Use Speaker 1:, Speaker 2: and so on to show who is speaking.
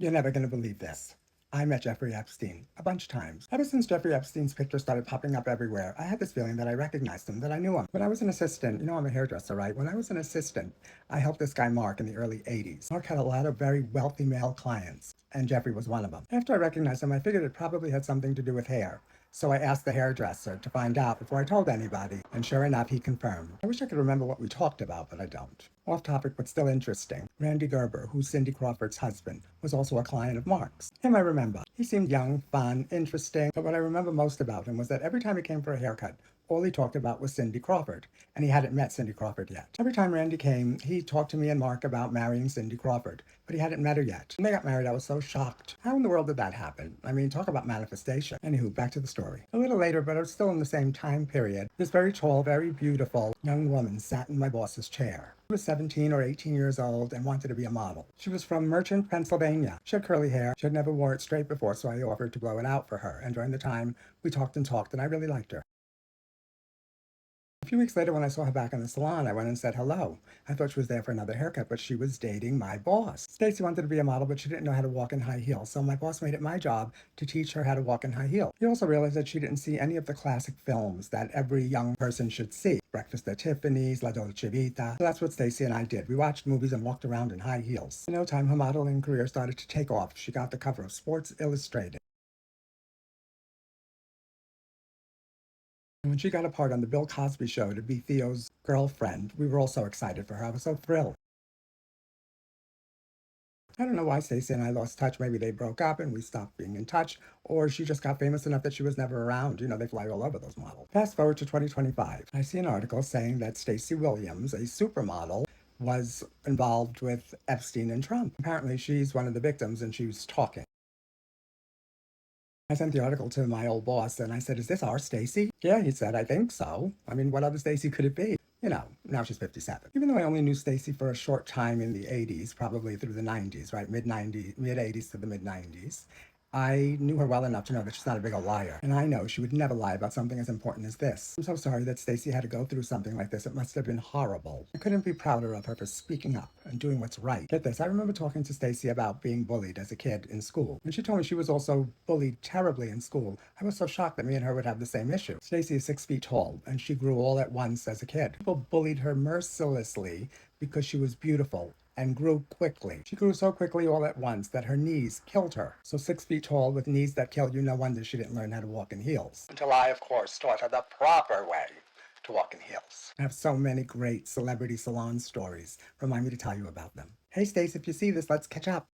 Speaker 1: You're never going to believe this. I met Jeffrey Epstein a bunch of times. Ever since Jeffrey Epstein's picture started popping up everywhere, I had this feeling that I recognized him, that I knew him. When I was an assistant, you know I'm a hairdresser, right? When I was an assistant, I helped this guy Mark in the early 80s. Mark had a lot of very wealthy male clients, and Jeffrey was one of them. After I recognized him, I figured it probably had something to do with hair. So I asked the hairdresser to find out before I told anybody, and sure enough, he confirmed. I wish I could remember what we talked about, but I don't. Off topic, but still interesting. Randy Gerber, who's Cindy Crawford's husband, was also a client of Mark's. Him I remember. He seemed young, fun, interesting, but what I remember most about him was that every time he came for a haircut, all he talked about was Cindy Crawford, and he hadn't met Cindy Crawford yet. Every time Randy came, he talked to me and Mark about marrying Cindy Crawford, but he hadn't met her yet. When they got married, I was so shocked. How in the world did that happen? I mean, talk about manifestation. Anywho, back to the story. A little later, but it was still in the same time period, this very tall, very beautiful young woman sat in my boss's chair. She was 17 or 18 years old and wanted to be a model. She was from Merchant, Pennsylvania. She had curly hair. She had never wore it straight before, so I offered to blow it out for her. And during the time, we talked, and I really liked her. A few weeks later, when I saw her back in the salon, I went and said hello. I thought she was there for another haircut, but she was dating my boss. Stacy wanted to be a model, but she didn't know how to walk in high heels, so my boss made it my job to teach her how to walk in high heels. He also realized that she didn't see any of the classic films that every young person should see. Breakfast at Tiffany's, La Dolce Vita. So that's what Stacy and I did. We watched movies and walked around in high heels. In no time, her modeling career started to take off. She got the cover of Sports Illustrated. When she got a part on the Bill Cosby Show to be Theo's girlfriend, we were all so excited for her. I was so thrilled. I don't know why Stacey and I lost touch. Maybe they broke up and we stopped being in touch, or she just got famous enough that she was never around. You know, they fly all over, those models. Fast forward to 2025. I see an article saying that Stacey Williams, a supermodel, was involved with Epstein and Trump. Apparently, she's one of the victims and she was talking. I sent the article to my old boss and I said, "Is this our Stacy?" "Yeah," he said, "I think so. I mean, what other Stacy could it be?" You know, now she's 57. Even though I only knew Stacy for a short time in the 80s, probably through the 90s, right? Mid-90s, mid-80s to the mid-90s. I knew her well enough to know that she's not a big old liar. And I know she would never lie about something as important as this. I'm so sorry that Stacy had to go through something like this. It must have been horrible. I couldn't be prouder of her for speaking up and doing what's right. Get this, I remember talking to Stacy about being bullied as a kid in school. And she told me she was also bullied terribly in school. I was so shocked that me and her would have the same issue. Stacy is 6 feet tall, and she grew all at once as a kid. People bullied her mercilessly because she was beautiful and grew quickly. She grew so quickly all at once that her knees killed her. So 6 feet tall with knees that killed you, no wonder she didn't learn how to walk in heels. Until I, of course, taught her the proper way to walk in heels. I have so many great celebrity salon stories. Remind me to tell you about them. Hey, Stace, if you see this, let's catch up.